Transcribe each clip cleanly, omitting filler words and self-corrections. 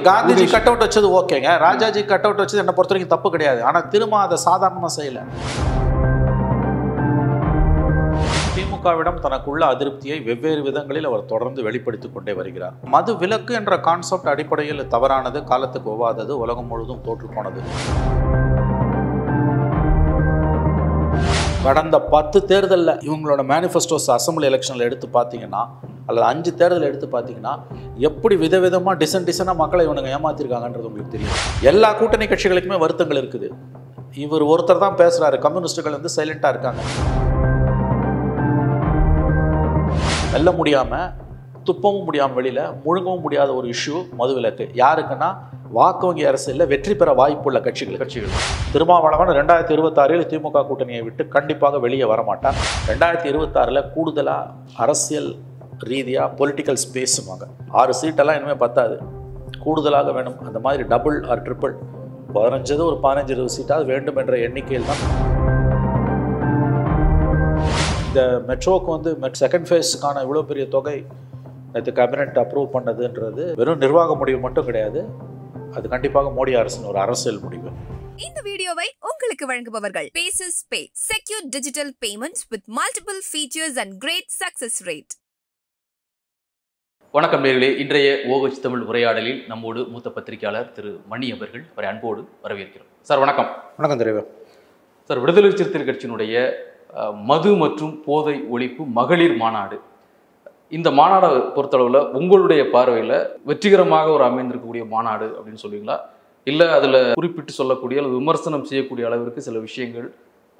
Gandhiji cut out வச்சது ஓகேங்க, Rajaji cut out வச்சது என்னை பொறுத்த வரைக்கும் தப்பு கிடையாது. ஆனால் திரும்ப அதை சாதாரணமாக செய்யலை. திமுகவிடம் தனக்குள்ள அதிருப்தியை வெவ்வேறு விதங்களில் அவர் தொடர்ந்து வெளிப்படுத்திக் கொண்டே வருகிறார். மது விலக்கு என்ற கான்செப்ட் அடிப்படையில் தவறானது, காலத்துக்கு ஒவ்வாதது, உலகம் முழுதும் தோற்றுப்போனது. கடந்த 10 தேர்தலில் இவங்களோட மேனிஃபெஸ்டோஸ் அசம்பிளி எலெக்ஷனில் எடுத்து பார்த்தீங்கன்னா, அல்லது 5 தேர்தல் எடுத்து பார்த்தீங்கன்னா, எப்படி விதவிதமாக டிசனாக மக்களை இவனுங்க ஏமாத்திருக்காங்கன்றது உங்களுக்கு தெரியும். எல்லா கூட்டணி கட்சிகளுக்குமே வருத்தங்கள் இருக்குது. இவர் ஒருத்தர் தான் பேசுகிறாரு, கம்யூனிஸ்டுகள் வந்து சைலண்ட்டாக இருக்காங்க. வெல்ல முடியாமல், துப்பவும் முடியாமல், வெளியில் முழுங்கவும் முடியாத ஒரு இஷ்யூ மதுவிலக்கு. யாருக்குன்னா வாக்கு வங்கி அரசியலில் வெற்றி பெற வாய்ப்புள்ள கட்சிகள். திருமாவளவன் 2026 திமுக கூட்டணியை விட்டு கண்டிப்பாக வெளியே வரமாட்டார். 2026 கூடுதலாக அரசியல் ரீதியாக பொலிட்டிக்கல் ஸ்பேஸுவாங்க. 6 சீட்டெல்லாம் இனிமேல் பத்தாது, கூடுதலாக வேணும். அந்த மாதிரி டபுள் ஆர் ட்ரிபிள் 15 ஒரு 15-20 சீட்டாவது வேண்டும் என்ற எண்ணிக்கையில் தான் இந்த மெட்ரோக்கு வந்து செகண்ட் ஃபேஸுக்கான இவ்வளோ பெரிய தொகை நேற்று கேபினெட் அப்ரூவ் பண்ணதுன்றது வெறும் நிர்வாக முடிவு மட்டும் கிடையாது, அது கண்டிப்பாக மோடி அரசின் ஒரு அரசியல் முடிவு. இந்த வீடியோவை உங்களுக்கு வழங்குபவர்கள் பேசஸ் pay, secure digital payments with multiple features and great success rate. வணக்கம் நேயர்களே, இன்றைய OH தமிழ் உரையாடலில் நம்மோடு மூத்த பத்திரிகையாளர் திரு மணி அவர்கள், அவரை அன்போடு வரவேற்கிறோம். சார் வணக்கம். வணக்கம் தெரியும் சார். விடுதலை சிறுத்தைகள் கட்சியினுடைய மது மற்றும் போதை ஒழிப்பு மகளிர் மாநாடு, இந்த மாநாடை பொறுத்தளவில் உங்களுடைய பார்வையில் வெற்றிகரமாக ஒரு அமைந்திருக்கக்கூடிய மாநாடு அப்படின்னு சொல்லுவீங்களா, இல்லை அதில் குறிப்பிட்டு சொல்லக்கூடிய அல்லது விமர்சனம் செய்யக்கூடிய அளவிற்கு சில விஷயங்கள்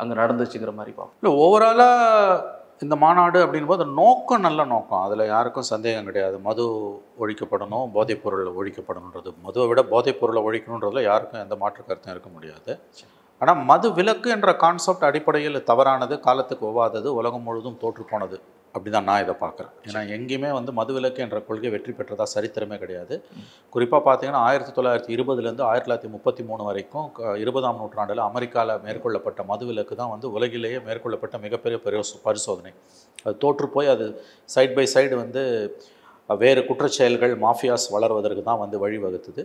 அங்கே நடந்துச்சுங்கிற மாதிரி பார்ப்போம்? இல்லை, ஓவராலாக இந்த மாநாடு அப்படின்போது நோக்கம் நல்ல நோக்கம், அதில் யாருக்கும் சந்தேகம் கிடையாது. மது ஒழிக்கப்படணும், போதைப்பொருள் ஒழிக்கப்படணுன்றது, மதுவை விட போதைப்பொருளை ஒழிக்கணுன்றதுல யாருக்கும் எந்த மாற்று கருத்தும் இருக்க முடியாது. ஆனால் மது விலக்கு என்ற கான்செப்ட் அடிப்படையில் தவறானது, காலத்துக்கு ஒவ்வாதது, உலகம் முழுதும் தோற்றுப்போனது அப்படி தான் நான் இதை பார்க்குறேன். ஏன்னா எங்கேயுமே வந்து மது விலக்கு என்ற கொள்கை வெற்றி பெற்றதா சரித்திரமே கிடையாது. குறிப்பாக பார்த்தீங்கன்னா 1920 1933 வரைக்கும் 20ஆம் நூற்றாண்டில் அமெரிக்காவில் மேற்கொள்ளப்பட்ட மது விலக்கு தான் வந்து உலகிலேயே மேற்கொள்ளப்பட்ட மிகப்பெரிய பரிசோதனை. அது தோற்று போய் அது சைட் பை சைடு வந்து வேறு குற்றச்செயல்கள், மாஃபியாஸ் வளர்வதற்கு தான் வந்து வழிவகுத்தது.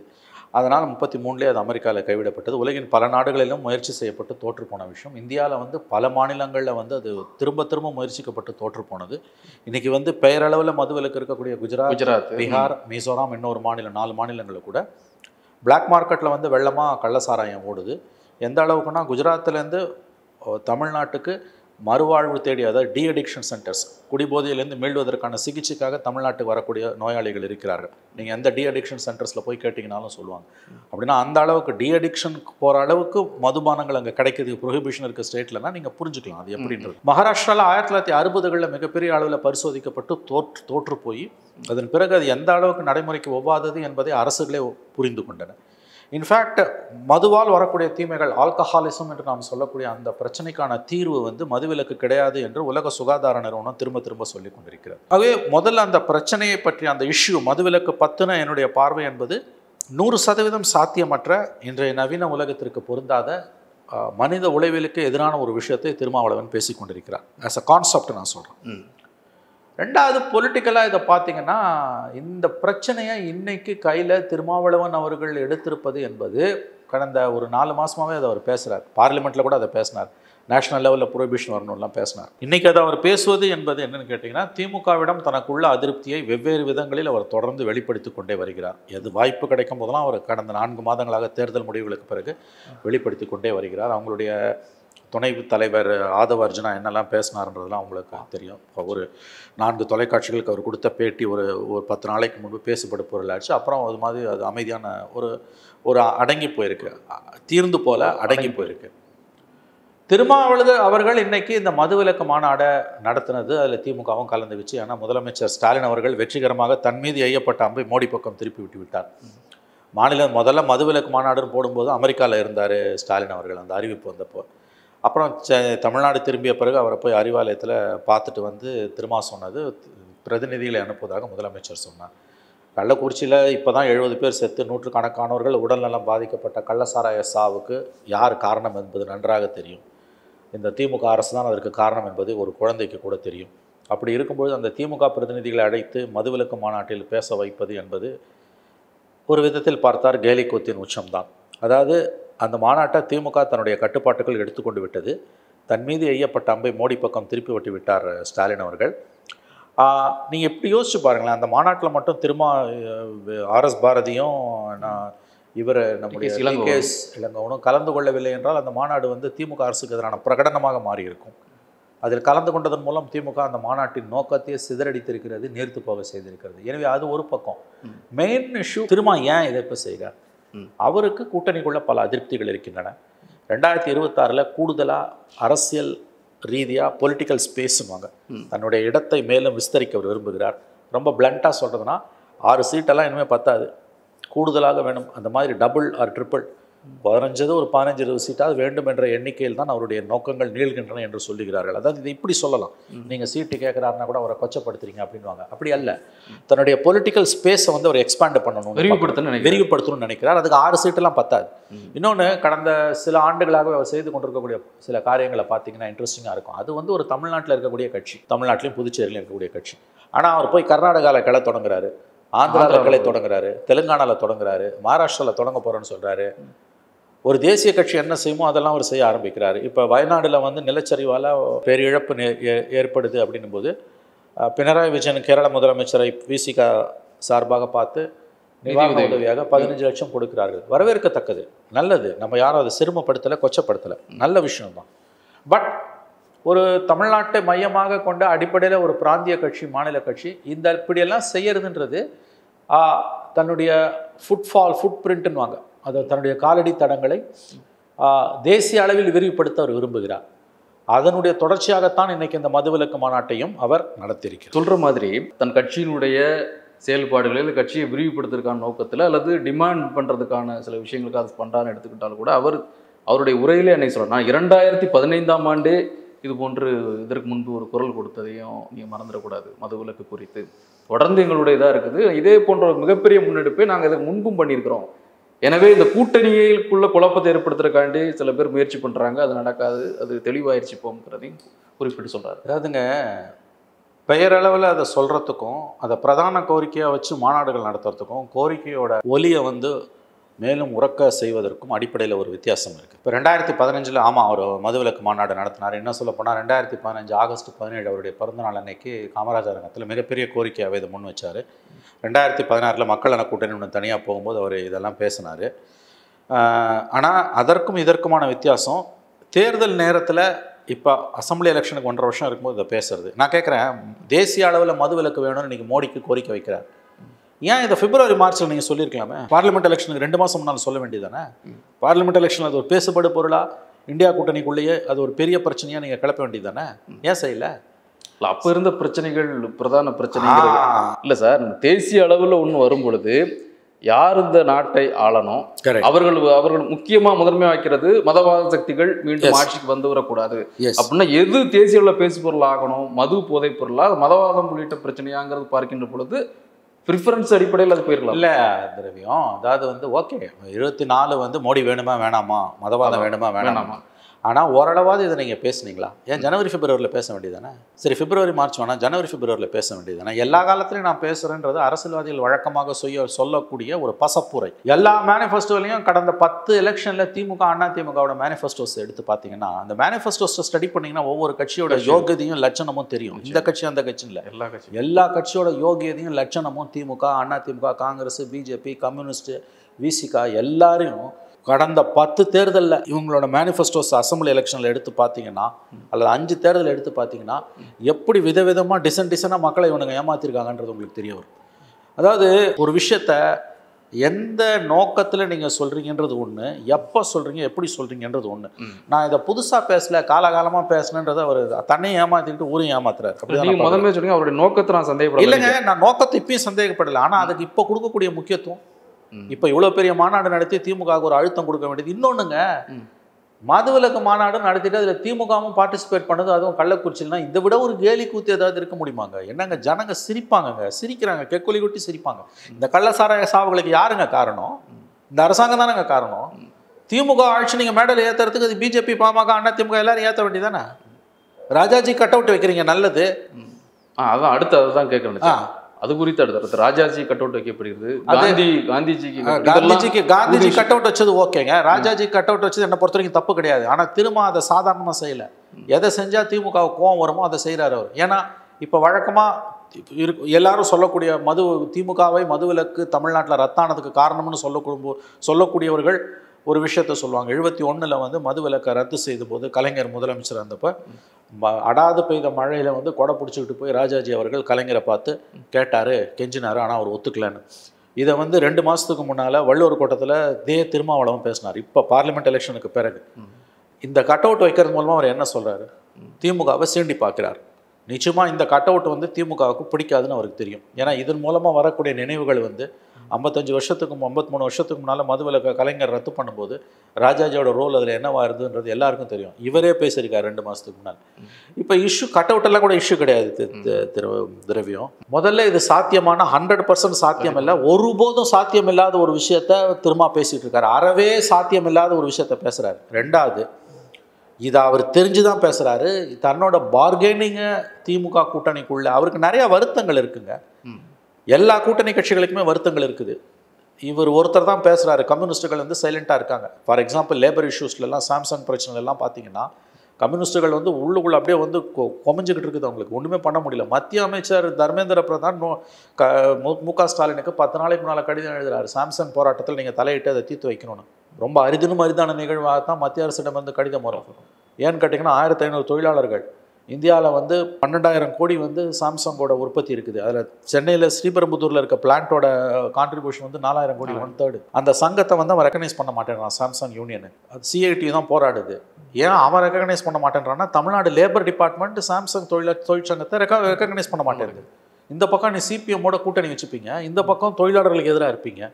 அதனால் 33 அது அமெரிக்காவில் கைவிடப்பட்டது. உலகின் பல நாடுகளிலும் முயற்சி செய்யப்பட்டு தோற்று போன விஷயம். இந்தியாவில் வந்து பல மாநிலங்களில் வந்து அது திரும்ப முயற்சிக்கப்பட்டு தோற்று போனது. இன்றைக்கி வந்து பெயரளவில் மதுவிலக்கு இருக்கக்கூடிய குஜராத், பீகார், மிசோராம், இன்னொரு மாநிலம், 4 மாநிலங்களில் கூட பிளாக் மார்க்கெட்டில் வந்து வெள்ளமாக கள்ளசாராயம் ஓடுது. எந்த அளவுக்குன்னா குஜராத்திலேருந்து தமிழ்நாட்டுக்கு மறுவாழ்வு தேடி, அதாவது டி அடிக்ஷன் சென்டர்ஸ், குடிபோதையிலேருந்து மீள்வதற்கான சிகிச்சைக்காக தமிழ்நாட்டுக்கு வரக்கூடிய நோயாளிகள் இருக்கிறார்கள். நீங்கள் எந்த டி அடிக்ஷன் சென்டர்ஸில் போய் கேட்டிங்கனாலும் சொல்லுவாங்க. அப்படின்னா அந்த அளவுக்கு டி அடிக்ஷனுக்கு போகிற அளவுக்கு மதுபானங்கள் அங்கே கிடைக்கிறதுக்கு ப்ரொஹிபிஷன் இருக்க ஸ்டேட்லனா நீங்கள் புரிஞ்சுக்கலாம் அது எப்படின்றது. மகாராஷ்டிராவில் 1960களில் மிகப்பெரிய அளவில் பரிசோதிக்கப்பட்டு தோற்று போய் அதன் பிறகு அது எந்த அளவுக்கு நடைமுறைக்கு ஒவ்வாதது என்பதை அரசுகளே புரிந்து கொண்டன. இன்ஃபேக்ட் மதுவால் வரக்கூடிய தீமைகள், ஆல்கஹாலிசம் என்று நாம் சொல்லக்கூடிய அந்த பிரச்சனைக்கான தீர்வு வந்து மதுவிலக்கு கிடையாது என்று உலக சுகாதார நிறுவனம் திரும்ப சொல்லி கொண்டிருக்கிறது. ஆகவே முதல்ல அந்த பிரச்சனையை பற்றி, அந்த இஷ்யூ மதுவிலக்கு பற்றின என்னுடைய பார்வை என்பது 100% சாத்தியமற்ற, இன்றைய நவீன உலகத்திற்கு பொருந்தாத, மனித உளவியலுக்கு எதிரான ஒரு விஷயத்தை திருமாவளவன் பேசி கொண்டிருக்கிறார். ஆஸ் அ கான்செப்ட் நான் சொல்கிறேன். ரெண்டாவது, பொலிட்டிக்கலாக இதை பார்த்தீங்கன்னா, இந்த பிரச்சனையை இன்னைக்கு கையில் திருமாவளவன் அவர்கள் எடுத்திருப்பது என்பது கடந்த ஒரு 4 மாதமாகவே அதை அவர் பேசுகிறார். பார்லிமெண்ட்டில் கூட அதை பேசினார். நேஷனல் லெவலில் ப்ரொஹிபிஷன் வரணும்லாம் பேசினார். இன்றைக்கி அதை அவர் பேசுவது என்பது என்னென்னு கேட்டிங்கன்னா, திமுகவிடம் தனக்குள்ள அதிருப்தியை வெவ்வேறு விதங்களில் அவர் தொடர்ந்து வெளிப்படுத்தி கொண்டே வருகிறார். எது வாய்ப்பு கிடைக்கும் போதெல்லாம் அவர் கடந்த 4 மாதங்களாக தேர்தல் முடிவுகளுக்கு பிறகு வெளிப்படுத்தி கொண்டே வருகிறார். அவங்களுடைய துணை தலைவர் ஆதவ அர்ஜுனா என்னெல்லாம் பேசினார்ன்றதுலாம் அவங்களுக்கு தெரியும். ஒரு 4 தொலைக்காட்சிகளுக்கு அவர் கொடுத்த பேட்டி ஒரு 10 நாளைக்கு முன்பு பேசுபடு பொருளாச்சு. அப்புறம் அது மாதிரி அது அமைதியான ஒரு அடங்கி போயிருக்கு, தீர்ந்து போல அடங்கி போயிருக்கு. திருமாவளவன் அவர்கள் இன்றைக்கி இந்த மதுவிலக்கு மாநாடை நடத்தினது, அதில் திமுகவும் கலந்து வச்சு. ஏன்னா முதலமைச்சர் ஸ்டாலின் அவர்கள் வெற்றிகரமாக தன் மீது எய்யப்பட்ட அம்பை மோடி பக்கம் திருப்பி விட்டு விட்டார். முதல்ல மதுவிலக்கு மாநாடுன்னு போடும்போது அமெரிக்காவில் இருந்தார் ஸ்டாலின் அவர்கள், அந்த அறிவிப்பு வந்தப்போ. அப்புறம் தமிழ்நாடு திரும்பிய பிறகு அவரை போய் அறிவாலயத்தில் பார்த்துட்டு வந்து திருமா சொன்னது, பிரதிநிதிகளை அனுப்புவதாக முதலமைச்சர் சொன்னார். கள்ளக்குறிச்சியில் இப்போ தான் 70 பேர் செத்து, நூற்றுக்கணக்கானவர்கள் உடல்நலம் பாதிக்கப்பட்ட கள்ளசாராய சாவுக்கு யார் காரணம் என்பது நன்றாக தெரியும். இந்த திமுக அரசு தான் அதற்கு காரணம் என்பது ஒரு குழந்தைக்கு கூட தெரியும். அப்படி இருக்கும்பொழுது அந்த திமுக பிரதிநிதிகளை அழைத்து மதுவிலக்கு மாநாட்டில் பேச வைப்பது என்பது ஒரு விதத்தில் பார்த்தார் கேலி கூத்தின் உச்சம்தான். அதாவது அந்த மாநாட்டை திமுக தன்னுடைய கட்டுப்பாட்டுகள் எடுத்துக்கொண்டு விட்டது. தன் மீது எய்யப்பட்ட அம்பை மோடி பக்கம் திருப்பி விட்டு விட்டார் ஸ்டாலின் அவர்கள். நீங்கள் எப்படி யோசிச்சு பாருங்களேன், அந்த மாநாட்டில் மட்டும் திரும்ப ஆர்எஸ் பாரதியும் இவர் நம்முடைய கேஎஸ் இளங்கோவனும் கலந்து கொள்ளவில்லை என்றால் அந்த மாநாடு வந்து திமுக அரசுக்கு எதிரான பிரகடனமாக மாறியிருக்கும். அதில் கலந்து கொண்டதன் மூலம் திமுக அந்த மாநாட்டின் நோக்கத்தையே சிதறடித்திருக்கிறது, நீர்த்து போக செய்திருக்கிறது. எனவே அது ஒரு பக்கம். மெயின் இஷ்யூ திரும்ப ஏன் இதை இப்போ செய்கிறார்? அவருக்கு கூட்டணிக்குள்ள பல அதிருப்திகள் இருக்கின்றன. 2026 கூடுதலாக அரசியல் ரீதியாக பொலிட்டிக்கல் ஸ்பேஸுவாங்க, தன்னுடைய இடத்தை மேலும் விஸ்தரிக்க அவர் விரும்புகிறார். ரொம்ப பிளண்ட்டாக சொல்கிறதுனா 6 சீட்டெல்லாம் இனிமேல் பத்தாது, கூடுதலாக வேணும். அந்த மாதிரி டபுள் ஆர் ட்ரிபிள் 15 ஒரு 15-20 சீட்டாவது வேண்டும் என்ற எண்ணிக்கையில் தான் அவருடைய நோக்கங்கள் நீள்கின்றன என்று சொல்லுகிறார்கள். அதாவது இதை இப்படி சொல்லலாம், நீங்கள் சீட்டு கேட்குறாருன்னா கூட அவரை கொச்சப்படுத்துறீங்க அப்படின்வாங்க. அப்படி அல்ல, தன்னுடைய பொலிட்டிக்கல் ஸ்பேஸை வந்து அவர் எக்ஸ்பேண்ட் பண்ணணும், விரிவுபடுத்தணும்னு நினைக்கிறார். அதுக்கு 6 சீட்டெல்லாம் பத்தாது. இன்னொன்று, கடந்த சில ஆண்டுகளாக அவர் செய்து கொண்டிருக்கக்கூடிய சில காரியங்களை பார்த்தீங்கன்னா இன்ட்ரெஸ்டிங்காக இருக்கும். அது வந்து ஒரு தமிழ்நாட்டில் இருக்கக்கூடிய கட்சி, தமிழ்நாட்டிலையும் புதுச்சேரியிலையும் இருக்கக்கூடிய கட்சி. ஆனால் அவர் போய் கர்நாடகாவில் கிளை தொடங்குறாரு, ஆந்திராவில் கிளை தொடங்குறாரு, தெலுங்கானாவில் தொடங்குறாரு, மகாராஷ்டிராவில் தொடங்க போகிறேன்னு சொல்கிறாரு. ஒரு தேசிய கட்சி என்ன செய்யுமோ அதெல்லாம் அவர் செய்ய ஆரம்பிக்கிறார். இப்போ வயநாடில் வந்து நிலச்சரிவால் பேரிழப்பு ஏற்படுது அப்படின்னும் போது பினராயி விஜயன் கேரள முதலமைச்சரை விசிக சார்பாக பார்த்து நிவாரண உதவியாக 15 லட்சம் கொடுக்கிறார்கள். வரவேற்கத்தக்கது, நல்லது. நம்ம யாரும் அதை சிறுமப்படுத்தலை, கொச்சப்படுத்தலை, நல்ல விஷயம்தான். பட் ஒரு தமிழ்நாட்டை மையமாக கொண்ட அடிப்படையில் ஒரு பிராந்திய கட்சி, மாநில கட்சி இந்த இப்படியெல்லாம் செய்யறதுன்றது தன்னுடைய ஃபுட் பிரிண்ட்டுன்னுவாங்க, அது தன்னுடைய காலடி தடங்களை தேசிய அளவில் விரிவுபடுத்த அவர் விரும்புகிறார். அதனுடைய தொடர்ச்சியாகத்தான் இன்னைக்கு இந்த மதுவிலக்கு மாநாட்டையும் அவர் நடத்தியிருக்கிறார். சொல்கிற மாதிரி தன் கட்சியினுடைய செயல்பாடுகளில் இல்லை கட்சியை விரிவுபடுத்துறதுக்கான நோக்கத்தில் அல்லது டிமாண்ட் பண்ணுறதுக்கான சில விஷயங்களுக்கு அது பண்ணுறான்னு எடுத்துக்கிட்டாலும் கூட அவருடைய உரையிலே என்னை சொல்கிறார், நான் 2015ஆம் ஆண்டே இது போன்று இதற்கு முன்பு ஒரு குரல் கொடுத்ததையும் நீங்கள் மறந்துடக்கூடாது. மதுவிலக்கு குறித்து தொடர்ந்து எங்களுடைய இதாக இருக்குது, இதே போன்ற ஒரு மிகப்பெரிய முன்னெடுப்பை நாங்கள் இதற்கு முன்பும் பண்ணியிருக்கிறோம். எனவே இந்த கூட்டணிக்குள்ள குழப்பத்தை ஏற்படுத்துறதுக்காண்டி சில பேர் முயற்சி பண்ணுறாங்க, அது நடக்காது, அது தெளிவாயிருச்சு போங்கிறதையும் குறிப்பிட்டு சொல்கிறார். அதாவதுங்க, பெயரளவில் அதை சொல்கிறதுக்கும் அதை பிரதான கோரிக்கையாக வச்சு மாநாடுகள் நடத்துறதுக்கும் கோரிக்கையோட ஒலியை வந்து மேலும் உறக்க செய்வதற்கும் அடிப்படையில் ஒரு வித்தியாசம் இருக்குது. இப்போ 2015 ஆமாம் அவர் மதுவிலக்கு மாநாடு நடத்தினார். என்ன சொல்ல போனால் 2015 ஆகஸ்ட் 17 அவருடைய பிறந்தநாள் அன்னைக்கு காமராஜர் அரங்கத்தில் மிகப்பெரிய கோரிக்கையாகவே இதை முன் வச்சார். 2016 மக்கள் நல கூட்டணி ஒன்று தனியாக போகும்போது அவர் இதெல்லாம் பேசினார். ஆனால் அதற்கும் இதற்குமான வித்தியாசம், தேர்தல் நேரத்தில் இப்போ அசம்பிளி எலெக்ஷனுக்கு 1.5 வருஷம் இருக்கும்போது இதை பேசுறது. நான் கேட்குறேன், தேசிய அளவில் மதுவிலக்கு வேணும்னு இன்றைக்கி மோடிக்கு கோரிக்கை வைக்கிறார். ஏன் இதை பிப்ரவரி மார்ச்சில் நீங்கள் சொல்லியிருக்கலாமே? பார்லிமெண்ட் எலெக்ஷனுக்கு 2 மாதம் முன்னால் சொல்ல வேண்டியதானே? பார்லிமெண்ட் எலெக்ஷனில் அது ஒரு பேசுபடு பொருளாக இந்தியா கூட்டணிக்குள்ளேயே அது ஒரு பெரிய பிரச்சனையாக நீங்கள் கிளப்ப வேண்டியதானே? ஏன் செய்யல? அப்போ இருந்த பிரச்சனைகள் பிரதான பிரச்சனைகள் இல்லை சார். தேசிய அளவில் ஒன்று வரும் பொழுது யார் இந்த நாட்டை ஆளணும், அவர்கள் முக்கியமாக முதன்மையாக வைக்கிறது மதவாத சக்திகள் மீண்டும் ஆட்சிக்கு வந்து வரக்கூடாது அப்படின்னா எது தேசிய அளவில் பேசு பொருள் ஆகணும்? மது போதைப் பொருளாக மதவாதம் உள்ளிட்ட பிரச்சனையாங்கிறது பார்க்கின்ற பொழுது ப்ரிஃபரன்ஸ் அடிப்படையில் அது போயிருக்கலாம். இல்லை திரவியம், அதாவது வந்து ஓகே 24 வந்து மோடி வேணுமா வேணாமா, மதவாதம் வேணுமா வேணாமா, ஆனால் ஓரளவாவது இதை நீங்கள் பேசுனீங்களா? ஏன் ஜனவரி பிப்ரவரியில் பேச வேண்டியதானே? சரி, பிப்ரவரி மார்ச் வேணாம், ஜனவரி பிப்ரவரியில் பேச வேண்டியதானே? எல்லா காலத்துலையும் நான் பேசுகிறேன்றது அரசியல்வாதிகள் வழக்கமாக சொல்லக்கூடிய ஒரு பசப்புரை. எல்லா மேனிஃபெஸ்டோலையும் கடந்த 10 எலெக்ஷனில் திமுக அண்ணா திமுகவோட மேனிஃபெஸ்டோஸ் எடுத்து பார்த்தீங்கன்னா, அந்த மேனிஃபெஸ்டோஸை ஸ்டடி பண்ணிங்கன்னா ஒவ்வொரு கட்சியோட யோகியதையும் லட்சணமும் தெரியும். இந்த கட்சி அந்த கட்சியும் இல்லை, எல்லா கட்சியோட யோகியதையும் லட்சணமும் திமுக, அண்ணா திமுக, காங்கிரஸ், பிஜேபி, கம்யூனிஸ்ட், விசிகா எல்லாரையும் கடந்த 10 தேர்தலில் இவங்களோட மேனிஃபெஸ்டோஸ் அசம்பிளி எலெக்ஷனில் எடுத்து பார்த்தீங்கன்னா, அல்லது 5 தேர்தல் எடுத்து பார்த்தீங்கன்னா, எப்படி விதவிதமாக டிசனாக மக்களை இவனுங்க ஏமாற்றிருக்காங்கன்றது உங்களுக்கு தெரிய வரும். அதாவது ஒரு விஷயத்த எந்த நோக்கத்தில் நீங்கள் சொல்கிறீங்கன்றது ஒன்று, எப்போ சொல்கிறீங்க, எப்படி சொல்கிறீங்கன்றது ஒன்று. நான் இதை புதுசாக பேசல, காலகாலமாக பேசணுன்றதை அவர் தன்னையும் ஏமாற்றிக்கிட்டு ஊரையும் ஏமாத்துறாரு. அப்படி முதன்மை சொல்லுங்க, அவருடைய நோக்கத்தை நான் சந்தேகப்படல. இல்லைங்க, நான் நோக்கத்தை இப்பயும் சந்தேகப்படலை. ஆனால் அதுக்கு இப்போ கொடுக்கக்கூடிய முக்கியத்துவம், இப்போ இவ்வளோ பெரிய மாநாடு நடத்தி திமுகவுக்கு ஒரு அழுத்தம் கொடுக்க வேண்டியது. இன்னொன்றுங்க, மதுவிலக்கு மாநாடு நடத்திட்டு அதில் திமுகவும் பார்ட்டிசிபேட் பண்ணது, அதுவும் கள்ளக்குறிச்சின்னா இதை விட ஒரு கேலி கூத்து ஏதாவது இருக்க முடியுமாங்க? என்னங்க, ஜனங்க சிரிப்பாங்கங்க, சிரிக்கிறாங்க, கெக்கொலி கொட்டி சிரிப்பாங்க. இந்த கள்ளசாராய சாவுகளுக்கு யாருங்க காரணம்? இந்த அரசாங்கம் தானேங்க காரணம். திமுக ஆட்சி நீங்கள் மேடல் ஏற்றுறதுக்கு அது பிஜேபி, பாமக, அண்ணா திமுக எல்லாரும் ஏற்ற வேண்டியதானே? ராஜாஜி கட் அவுட் வைக்கிறீங்க, நல்லது. அதான் அடுத்து அதுதான் கேட்கணும். அது குறித்து அடுத்த ராஜாஜி கட் அவுட் வைக்கப்படுகிறது, காந்திஜி கட் அவுட் வச்சது ஓகேங்க. ராஜாஜி கட் அவுட் வச்சது என்னை பொறுத்த வரைக்கும் தப்பு கிடையாது. ஆனால் திரும்ப அதை சாதாரணமாக செய்யலை. எதை செஞ்சால் திமுக கோவம் வருமோ அதை செய்கிறார் அவர். ஏன்னா இப்போ வழக்கமாக எல்லாரும் சொல்லக்கூடிய திமுகவை மதுவிலக்கு தமிழ்நாட்டில் ரத்தானதுக்கு காரணம்னு சொல்லக்கூடியவர்கள் ஒரு விஷயத்த சொல்லுவாங்க. 71 வந்து மதுவிலக்கை ரத்து செய்த போது கலைஞர் முதலமைச்சர் இருந்தப்போ அடாது பெய்த மழையில் வந்து கொடை பிடிச்சிக்கிட்டு போய் ராஜாஜி அவர்கள் கலைஞரை பார்த்து கேட்டார், கெஞ்சினார். ஆனால் அவர் ஒத்துக்கலன்னு. இதை வந்து 2 மாதத்துக்கு முன்னால் வள்ளுவர் கோட்டத்தில் திருமாவளவன் பேசினார். இப்போ பார்லிமெண்ட் எலெக்ஷனுக்கு பிறகு இந்த கட் அவுட் வைக்கிறது மூலமாக அவர் என்ன சொல்கிறாரு? திமுகவை சீண்டி பார்க்குறார். நிச்சயமாக இந்த கட் அவுட் வந்து திமுகவுக்கு பிடிக்காதுன்னு அவருக்கு தெரியும். ஏன்னா இதன் மூலமாக வரக்கூடிய நினைவுகள் வந்து 55 வருஷத்துக்கும் 53 வருஷத்துக்கு முன்னால் மதுவிலக்க கலைஞர் ரத்து பண்ணும்போது ராஜாஜியோட ரோல் அதில் என்னவா இருந்ததுன்றது எல்லாருக்கும் தெரியும். இவரே பேசியிருக்கார் 2 மாதத்துக்கு முன்னால். இப்போ இஷ்யூ கட் அவுட்டெல்லாம் கூட இஷ்யூ கிடையாது. திரவியம் முதல்ல இது சாத்தியமான 100% சாத்தியம் இல்லை, ஒருபோதும் சாத்தியம் இல்லாத ஒரு விஷயத்த திரும்ப பேசிகிட்டு இருக்காரு. அறவே சாத்தியம் இல்லாத ஒரு விஷயத்த பேசுகிறாரு. 2வது இதை அவர் தெரிஞ்சு தான் பேசுகிறாரு. தன்னோட பார்கெனிங்கை திமுக கூட்டணிக்குள்ள அவருக்கு நிறையா வருத்தங்கள் இருக்குங்க. எல்லா கூட்டணி கட்சிகளுக்குமே வருத்தங்கள் இருக்குது. இவர் ஒருத்தர் தான் பேசுகிறாரு. கம்யூனிஸ்ட்டுகள் வந்து சைலண்ட்டாக இருக்காங்க. ஃபார் எக்ஸாம்பிள் லேபர் இஷ்யூஸ்லாம் சாம்சங் பிரச்சனைலாம் பார்த்தீங்கன்னா கம்யூனிஸ்ட்டுகள் வந்து உள்ளுக்குள்ளே அப்படியே வந்து கொமைஞ்சிக்கிட்டு இருக்குது. அவங்களுக்கு ஒன்றுமே பண்ண முடியல. மத்திய அமைச்சர் தர்மேந்திர பிரதான் மு.க. ஸ்டாலினுக்கு 10 நாளைக்கு முன்னால் கடிதம் எழுதுகிறாரு, சாம்சங் போராட்டத்தில் நீங்கள் தலையிட்டு அதை தீர்த்து வைக்கணும்னு. ரொம்ப அரிதான நிகழ்வாக தான் மத்திய அரசிடம் வந்து கடிதம் வரும். ஏன்னு கேட்டிங்கன்னா 1500 தொழிலாளர்கள் இந்தியாவில் வந்து 12,000 கோடி வந்து சாம்சங்கோட உற்பத்தி இருக்குது. அதில் சென்னையில் ஸ்ரீபெரும்புதூரில் இருக்க பிளான்ட்டோட கான்ட்ரிபியூஷன் வந்து 4000 கோடி, 1/3. அந்த சங்கத்தை வந்து அவன் ரெக்கக்னைஸ் பண்ண மாட்டேன்றான் சாம்சங் யூனியனு. அது சிஐடி தான் போராடுது. ஏன் அவன் ரெக்கக்னைஸ் பண்ண மாட்டேன்றான்னா தமிழ்நாடு லேபர் டிபார்ட்மெண்ட் சாம்சங் தொழிற்சங்கத்தை ரெக்கக்னைஸ் பண்ண மாட்டேங்குது. இந்த பக்கம் நீ சிபிஎம்மோட கூட்டணி வச்சுப்பீங்க, இந்த பக்கம் தொழிலாளர்களுக்கு எதிராக இருப்பீங்க.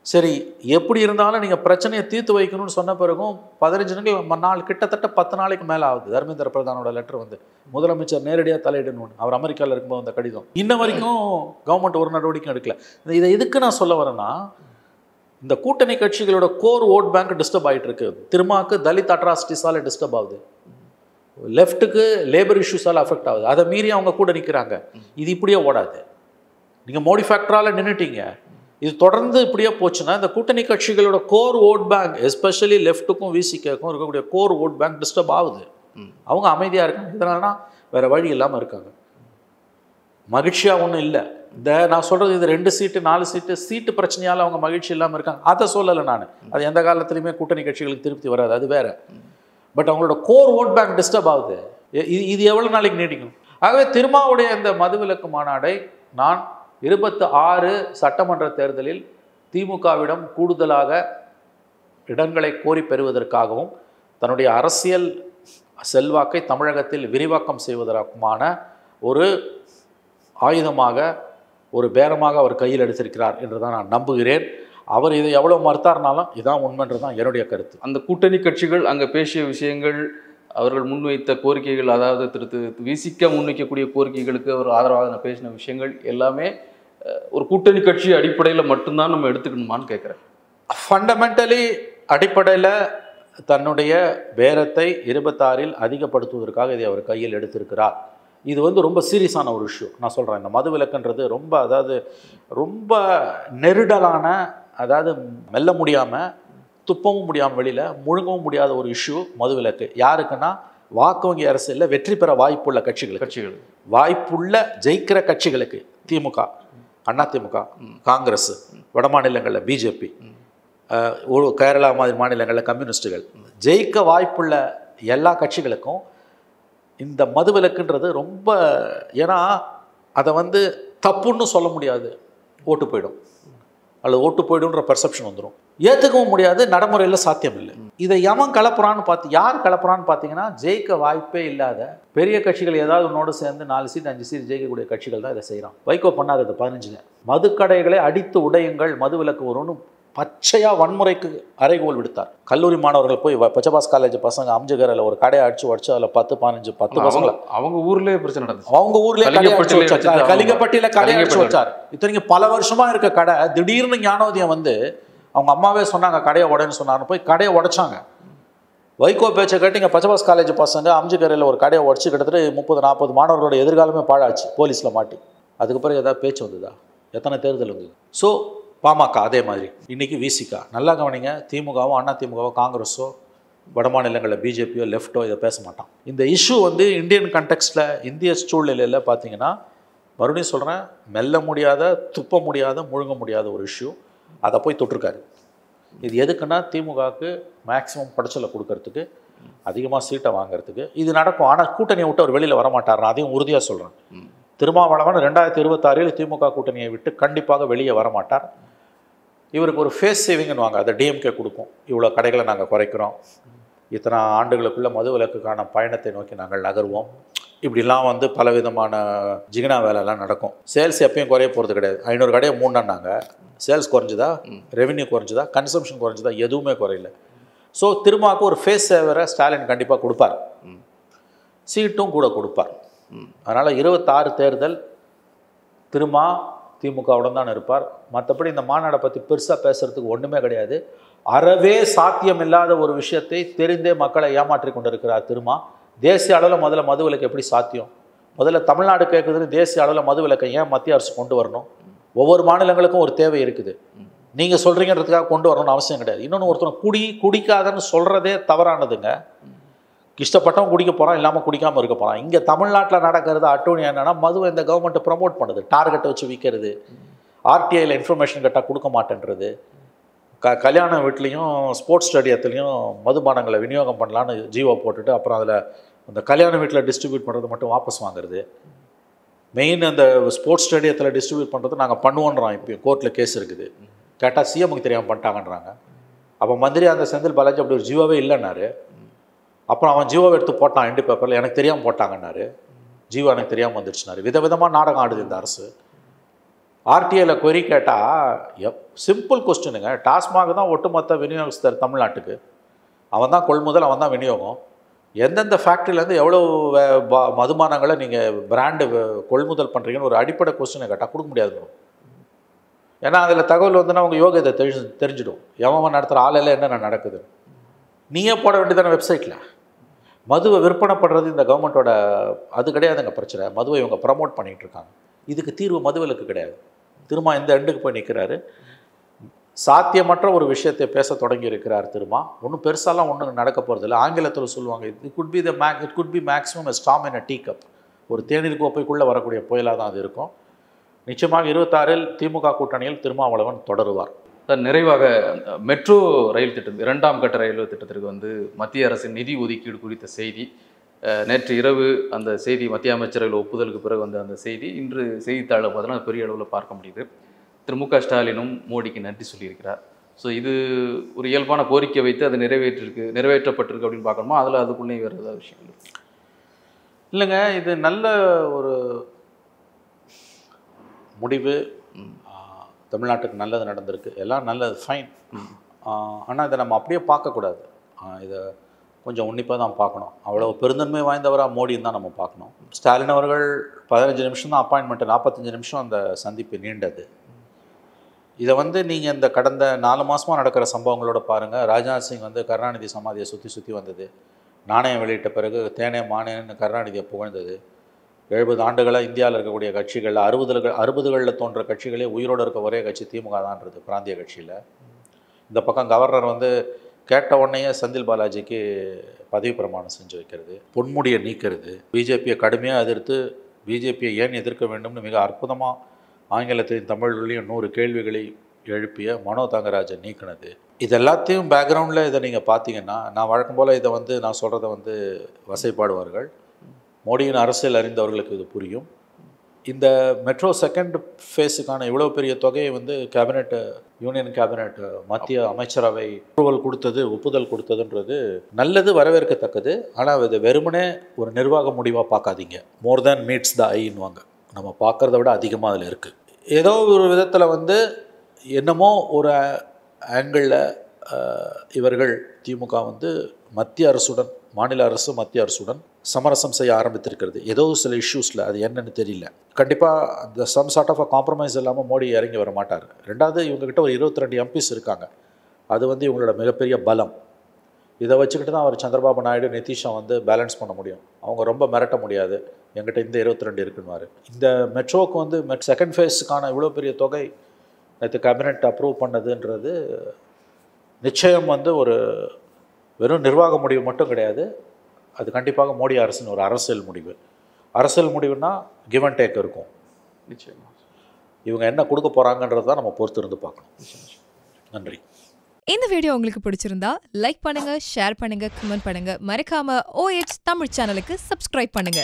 சரி, எப்படி இருந்தாலும் நீங்கள் பிரச்சனையை தீர்த்து வைக்கணும்னு சொன்ன பிறகும் 15 நாள் கிட்டத்தட்ட 10 நாளைக்கு மேலே ஆகுது. தர்மேந்திர பிரதானோட லெட்டர் வந்து முதலமைச்சர் நேரடியாக தலையிடணும்னு அவர் அமெரிக்காவில் இருக்கும்போது அந்த கடிதம் இன்ன வரைக்கும் கவர்மெண்ட் ஒரு நடவடிக்கையும் எடுக்கல. இதை எதுக்கு நான் சொல்ல வரேன்னா, இந்த கூட்டணி கட்சிகளோட கோர் ஓட் பேங்க் டிஸ்டர்ப் ஆகிட்டு இருக்கு. திருமாக்கு தலித் அட்ராசிட்டிஸால் டிஸ்டர்ப் ஆகுது, லெஃப்ட்டுக்கு லேபர் இஷ்யூஸால் அஃபெக்ட் ஆகுது. அதை மீறி அவங்க கூட நிற்கிறாங்க. இது இப்படியே ஓடாது. நீங்கள் மோடி ஃபேக்டரால் நின்றுட்டீங்க. இது தொடர்ந்து இப்படியே போச்சுன்னா இந்த கூட்டணி கட்சிகளோட கோர் ஓட் பேங்க், எஸ்பெஷலி லெஃப்ட்டுக்கும் விசிகேக்கும் இருக்கக்கூடிய கோர் ஓட் பேங்க் டிஸ்டர்ப் ஆகுது. அவங்க அமைதியாக இருக்காங்க. இதனால்னா வேறு வழி இல்லாமல் இருக்காங்க. மகிழ்ச்சியாக ஒன்றும் இல்லை. இந்த நான் சொல்கிறது இது 2 சீட்டு 4 சீட்டு பிரச்சனையால் அவங்க மகிழ்ச்சி இல்லாமல் இருக்காங்க. அதை சொல்லலை நான். அது எந்த காலத்துலையுமே கூட்டணி கட்சிகளுக்கு திருப்தி வராது, அது வேறு. பட் அவங்களோட கோர் ஓட் பேங்க் டிஸ்டர்ப் ஆகுது. இது எவ்வளோ நாளைக்கு நீடிக்கும்? ஆகவே திருமாவுடைய இந்த மதுவிலக்கு மாநாடை நான் 26 சட்டமன்ற தேர்தலில் திமுகவிடம் கூடுதலாக இடங்களை கோரி பெறுவதற்காகவும் தன்னுடைய அரசியல் செல்வாக்கை தமிழகத்தில் விரிவாக்கம் செய்வதற்குமான ஒரு ஆயுதமாக, ஒரு பேரமாக அவர் கையில் எடுத்திருக்கிறார் என்று தான் நான் நம்புகிறேன். அவர் இதை எவ்வளோ மறுத்தார்னாலும் இதான் உண்மைன்றது தான் என்னுடைய கருத்து. அந்த கூட்டணி கட்சிகள் அங்கே பேசிய விஷயங்கள், அவர்கள் முன்வைத்த கோரிக்கைகள், அதாவது விசிக முன்வைக்கக்கூடிய கோரிக்கைகளுக்கு அவர் ஆதரவாக பேசின விஷயங்கள் எல்லாமே ஒரு கூட்டணி கட்சி அடிப்படையில் மட்டும்தான் நம்ம எடுத்துக்கணுமான்னு கேட்குறேன். ஃபண்டமெண்டலி அடிப்படையில் தன்னுடைய பேரத்தை 26இல் அதிகப்படுத்துவதற்காக இதை அவர் கையில் எடுத்திருக்கிறார். இது வந்து ரொம்ப சீரியஸான ஒரு இஷ்யூ. நான் சொல்கிறேன், இந்த மதுவிலக்குன்றது ரொம்ப நெருடலான, அதாவது மெல்ல முடியாமல் துப்பவும் முடியாமல் வெளியில் முழுங்கவும் முடியாத ஒரு இஷ்யூ மதுவிலக்கு. யாருக்குன்னா வாக்கு வங்கி அரசியலில் வெற்றி பெற வாய்ப்புள்ள கட்சிகள், வாய்ப்புள்ள ஜெயிக்கிற கட்சிகளுக்கு, திமுக, அதிமுக, காங்கிரஸ், வட மாநிலங்களில் பிஜேபி, கேரளா மாதிரி மாநிலங்களில் கம்யூனிஸ்டுகள், ஜெயிக்க வாய்ப்புள்ள எல்லா கட்சிகளுக்கும் இந்த மதுவிலக்குன்றது ரொம்ப, ஏன்னா அதை வந்து தப்புன்னு சொல்ல முடியாது, ஓட்டு போயிடும் அல்லது ஓட்டு போய்டுன்ற பெர்செப்ஷன் வந்துடும். ஏற்றுக்கவும் முடியாது, நடைமுறையில் சாத்தியம் இல்லை. இதை எவன் கலப்புறான்னு யார் கலப்புறான்னு பார்த்தீங்கன்னா, ஜெயிக்க வாய்ப்பே இல்லாத பெரிய கட்சிகள் ஏதாவது ஒன்னோடு சேர்ந்து 4 சீட் 5 சீட் ஜெயிக்கக்கூடிய கட்சிகள் தான் இதை செய்கிறான். வைகோ பண்ணார் இது 15. மதுக்கடைகளை அடித்து உடையுங்கள், மதுவிலக்கு வரும்னு பச்சையாக வன்முறைக்கு அறைகோல் விடுத்தார். கல்லூரி மாணவர்கள் போய் பச்சபாஸ் காலேஜ் பசங்க அம்ஜகரில் ஒரு கடையை அடிச்சு உடச்சு அதில் 10 பசங்களை அவங்க ஊர்லேயே பிரச்சனை நடந்தது. அவங்க ஊர்லேயே கலிங்கப்பட்டியில் கடை அடிச்சு வச்சார். இத்தனைக்கு பல வருஷமாக இருக்க கடை திடீர்னு ஞானோதயம் வந்து அவங்க அம்மாவே சொன்னாங்க கடையை உடைன்னு சொன்னார்னு போய் கடையை உடைச்சாங்க. வைகோ பேச்சை கேட்டு இங்கே பச்சபாஸ் காலேஜ் பசங்க அம்ஜகரில் ஒரு கடையை உடச்சி கிட்டத்தட்ட 30-40 மாணவர்களோட எதிர்காலமே பாழாச்சு போலீஸில் மாட்டி. அதுக்கு பிறகு ஏதாவது பேச்சு வந்ததா? எத்தனை தேர்தல் வந்தது? ஸோ பாமக அதே மாதிரி இன்றைக்கி விசிகா. நல்லா கவனிங்க, திமுகவோ அண்ணா திமுகவோ காங்கிரஸோ வட மாநிலங்களில் பிஜேபியோ லெஃப்ட்டோ இதை பேச மாட்டான். இந்த இஷ்யூ வந்து இந்தியன் கண்டெக்ஸ்டில் இந்திய சூழ்நிலையில் பார்த்தீங்கன்னா, மறுபடியும் சொல்கிறேன், மெல்ல முடியாத, துப்ப முடியாத, முழுங்க முடியாத ஒரு இஷ்யூ. அதை போய் தொட்டிருக்காரு. இது எதுக்குன்னா திமுகவுக்கு மேக்ஸிமம் படைச்சலை கொடுக்கறதுக்கு, அதிகமாக சீட்டை வாங்கிறதுக்கு இது நடக்கும். ஆனால் கூட்டணியை விட்டு அவர் வெளியில் வரமாட்டார். நான் அதையும் உறுதியாக சொல்கிறேன். திருமாவளவன் 2026 திமுக கூட்டணியை விட்டு கண்டிப்பாக வெளியே வரமாட்டார். இவருக்கு ஒரு ஃபேஸ் சேவிங்னு வாங்க, அதை டிஎம்கே கொடுக்கும். இவ்வளோ கடைகளை நாங்கள் குறைக்கிறோம், இத்தனை ஆண்டுகளுக்குள்ள மது விலக்குக்கான பயணத்தை நோக்கி நாங்கள் நகர்வோம், இப்படிலாம் வந்து பலவிதமான ஜிகினா வேலைலாம் நடக்கும். சேல்ஸ் எப்பயும் குறைய போகிறது கிடையாது. 500 கடையை மூணுன்னாங்க, சேல்ஸ் குறைஞ்சுதா, ரெவென்யூ குறைஞ்சுதா, கன்சம்ஷன் குறைஞ்சுதா? எதுவுமே குறையில. ஸோ திருமாவுக்கு ஒரு ஃபேஸ் சேவரை ஸ்டாலின் கண்டிப்பாக கொடுப்பார், சீட்டும் கூட கொடுப்பார். அதனால் 26 தேர்தல் திருமா திமுகவுடன் தான் இருப்பார். மற்றபடி இந்த மாநாடை பற்றி பெருசாக பேசுகிறதுக்கு ஒன்றுமே கிடையாது. அறவே சாத்தியம் இல்லாத ஒரு விஷயத்தை தெரிந்தே மக்களை ஏமாற்றி கொண்டிருக்கிறார் திருமா. தேசிய அளவில் முதல்ல மது விலக்கு எப்படி சாத்தியம்? முதல்ல தமிழ்நாடு கேட்குதுன்னு தேசிய அளவில் மது விலக்கை ஏன் மத்திய அரசு கொண்டு வரணும்? ஒவ்வொரு மாநிலங்களுக்கும் ஒரு தேவை இருக்குது. நீங்கள் சொல்கிறீங்கன்றதுக்காக கொண்டு வரணும்னு அவசியம் கிடையாது. இன்னொன்று, ஒருத்தர் குடிக்காதன்னு சொல்கிறதே தவறானதுங்க. இஷ்டப்பட்டவன் குடிக்க போகிறான், இல்லாமல் குடிக்காமல் இருக்க போகிறான். இங்கே தமிழ்நாட்டில் நடக்கிறது அட்டூழி என்னென்னா, மதுவை இந்த கவர்மெண்ட்டை ப்ரமோட் பண்ணுது, டார்கெட்டை வச்சு விற்கிறது, ஆர்டிஐயில் இன்ஃபர்மேஷன் கேட்டால் கொடுக்க மாட்டேன்றது, கல்யாண வீட்லேயும் ஸ்போர்ட்ஸ் ஸ்டேடியத்துலேயும் மதுபானங்களை விநியோகம் பண்ணலான்னு ஜீவோ போட்டுட்டு அப்புறம் அதில் அந்த கல்யாண வீட்டில் டிஸ்ட்ரிபியூட் பண்ணுறது மட்டும் வாபஸ் வாங்குறது. மெயின் அந்த ஸ்போர்ட்ஸ் ஸ்டேடியத்தில் டிஸ்ட்ரிபியூட் பண்ணுறது நாங்கள் பண்ணுவோன்றோம். இப்போ கோர்ட்டில் கேஸ் இருக்குது. கேட்டால் சிஎம்முக்கு தெரியாமல் பண்ணிட்டாங்கன்றாங்க. அப்போ மந்திரி அந்த செந்தில் பாலாஜி அப்படி ஒரு ஜீவோவே இல்லைன்னாரு. அப்புறம் அவன் ஜீவோவை எடுத்து போட்டான் எண்டு பேப்பரில், எனக்கு தெரியாமல் போட்டாங்கன்னாரு. ஜீவோ எனக்கு தெரியாமல் வந்துடுச்சுனாரு. விதவிதமாக நாடகம் ஆடுது இந்த அரசு. ஆர்டிஐயில் கொரி கேட்டால் சிம்பிள் கொஸ்டினுங்க. டாஸ்மாக தான் ஒட்டுமொத்த விநியோகஸ்தர் தமிழ்நாட்டுக்கு. அவன் தான் கொள்முதல், அவன் தான் விநியோகம். எந்தெந்த ஃபேக்ட்ரியிலேருந்து எவ்வளோ மதுபானங்களை நீங்கள் பிராண்டு கொள்முதல் பண்ணுறீங்கன்னு ஒரு அடிப்படை கொஸ்டினை கேட்டால் கொடுக்க முடியாது. ஏன்னா அதில் தகவல் வந்துன்னா அவங்க யோகியத்தை தெரிஞ்சிடும். எவன் நடத்துகிற ஆலையில் என்னென்ன நடக்குது. நீயே போட வேண்டியதான வெப்சைட்டில். மதுவை விற்பனை பண்ணுறது இந்த கவர்மெண்ட்டோட அது கிடையாதுங்க பிரச்சனை. மதுவை இவங்க ப்ரமோட் பண்ணிகிட்டு இருக்காங்க. இதுக்கு தீர்வு மதுவிலக்கு கிடையாது. திரும்ப இந்த எண்டுக்கு போய் நிற்கிறாரு. சாத்தியமற்ற ஒரு விஷயத்தை பேச தொடங்கி இருக்கிறார் திருமா. ஒன்றும் பெருசாலாம் ஒன்றும் நடக்க போகிறதில்ல. ஆங்கிலத்தில் சொல்லுவாங்க, it could be maximum storm in a tea cup. ஒரு தேநீர் கோப்பைக்குள்ளே வரக்கூடிய புயலாக தான் அது இருக்கும். நிச்சயமாக 26 திமுக கூட்டணியில் திருமாவளவன் தொடருவார். நிறைவாக மெட்ரோ ரயில் திட்டம் 2ஆம் கட்ட ரயில் திட்டத்திற்கு வந்து மத்திய அரசின் நிதி ஒதுக்கீடு குறித்த செய்தி நேற்று இரவு அந்த செய்தி மத்திய அமைச்சர்கள் ஒப்புதலுக்கு பிறகு வந்த அந்த செய்தி இன்று செய்தித்தாளில் பார்த்தீங்கன்னா பெரிய அளவில் பார்க்க முடியுது. திரு மு க ஸ்டாலினும் மோடிக்கு நன்றி சொல்லியிருக்கிறார். ஸோ இது ஒரு இயல்பான கோரிக்கை வைத்து அது நிறைவேற்றப்பட்டிருக்கு அப்படின்னு பார்க்கணுமா, அதில் அதுக்குள்ளே வேறு ஏதாவது விஷயம் இல்லைங்க. இது நல்ல ஒரு முடிவு. தமிழ்நாட்டுக்கு நல்லது நடந்திருக்கு, எல்லாம் நல்லது, ஃபைன். ஆனால் இதை நம்ம அப்படியே பார்க்கக்கூடாது. இதை கொஞ்சம் உன்னிப்பாக தான் பார்க்கணும். அவ்வளோ பெருந்தன்மை வாய்ந்தவராக மோடின்னு தான் நம்ம பார்க்கணும். ஸ்டாலின் அவர்கள் 15 நிமிஷம் தான் அப்பாயின்மெண்ட்டு, 45 நிமிஷம் அந்த சந்திப்பு நீண்டது. இதை வந்து நீங்கள் இந்த கடந்த 4 மாதமாக நடக்கிற சம்பவங்களோட பாருங்கள். ராஜ்நாத் சிங் வந்து கருணாநிதி சமாதியை சுற்றி வந்தது. நாணயம் வெளியிட்ட பிறகு தேனே மானேன்னு கருணாநிதியை புகழ்ந்தது. 70 ஆண்டுகளாக இந்தியாவில் இருக்கக்கூடிய கட்சிகள் 60களில் தோன்ற கட்சிகளே உயிரோடு இருக்க ஒரே கட்சி திமுக தான்றது பிராந்திய கட்சியில். இந்த பக்கம் கவர்னர் வந்து கேட்ட உடனேயே செந்தில் பாலாஜிக்கு பதவி பிரமாணம் செஞ்சு வைக்கிறது, பொன்முடியை நீக்கிறது, பிஜேபியை கடுமையாக எதிர்த்து பிஜேபியை ஏன் எதிர்க்க வேண்டும்னு மிக அற்புதமாக ஆங்கிலத்தின் தமிழ்லையும் 100 கேள்விகளை எழுப்பிய மனோ தங்கராஜன் நீக்கினது. இது எல்லாத்தையும் பேக்ரவுண்டில் இதை நீங்கள் பார்த்தீங்கன்னா, நான் வழக்கம் போல் இதை வந்து நான் சொல்கிறத வந்து வசைப்பாடுவார்கள். மோடியின் அரசியல் அறிந்தவர்களுக்கு இது புரியும். இந்த மெட்ரோ செகண்ட் ஃபேஸுக்கான இவ்வளோ பெரிய தொகையை வந்து யூனியன் கேபினெட் மத்திய அமைச்சரவை ஒப்புதல் கொடுத்ததுன்றது நல்லது, வரவேற்கத்தக்கது. ஆனால் இது வெறுமனே ஒரு நிர்வாக முடிவாக பார்க்காதீங்க. மோர் தேன் மீட்ஸ் த ஐன்னுவாங்க. நம்ம பார்க்குறத விட அதிகமாக அதில் இருக்குது. ஏதோ ஒரு விதத்தில் வந்து என்னமோ ஒரு ஆங்கிளில் இவர்கள் திமுக வந்து மத்திய அரசுடன், மாநில அரசு மத்திய அரசுடன் சமரசம் செய்ய ஆரம்பித்திருக்கிறது. ஏதோ சில இஷ்யூஸில், அது என்னன்னு தெரியல. கண்டிப்பாக அந்த சம் சார்ட் ஆஃப் காம்ப்ரமைஸ் இல்லாமல் மோடி இறங்கி வர மாட்டார். ரெண்டாவது, இவங்ககிட்ட ஒரு 22 எம்பிஸ் இருக்காங்க. அது வந்து இவங்களோட மிகப்பெரிய பலம். இதை வச்சுக்கிட்டு தான் அவர் சந்திரபாபு நாயுடு, நிதிஷை வந்து பேலன்ஸ் பண்ண முடியும். அவங்க ரொம்ப மிரட்ட முடியாது. என்கிட்ட இந்த 22 இருக்குன்னு. இந்த மெட்ரோவுக்கு வந்து செகண்ட் ஃபேஸுக்கான இவ்வளோ பெரிய தொகை நேற்று கேபினெட் அப்ரூவ் பண்ணதுன்றது நிச்சயம் வந்து ஒரு வெறும் நிர்வாக முடிவு மட்டும் கிடையாது. அது கண்டிப்பாக மோடி அரசின் ஒரு அரசியல் முடிவு. அரசியல் முடிவுனா கிவ் அண்ட் டேக் இருக்கும். நிச்சயமாக இவங்க என்ன கொடுக்க போறாங்கன்றத தான் நம்ம பொறுத்து இருந்து பார்க்கணும். நன்றி. இந்த வீடியோ உங்களுக்கு பிடிச்சிருந்தா லைக் பண்ணுங்க, ஷேர் பண்ணுங்க, கமெண்ட் பண்ணுங்க. மறக்காம OH தமிழ் சேனலுக்கு சப்ஸ்கிரைப் பண்ணுங்க.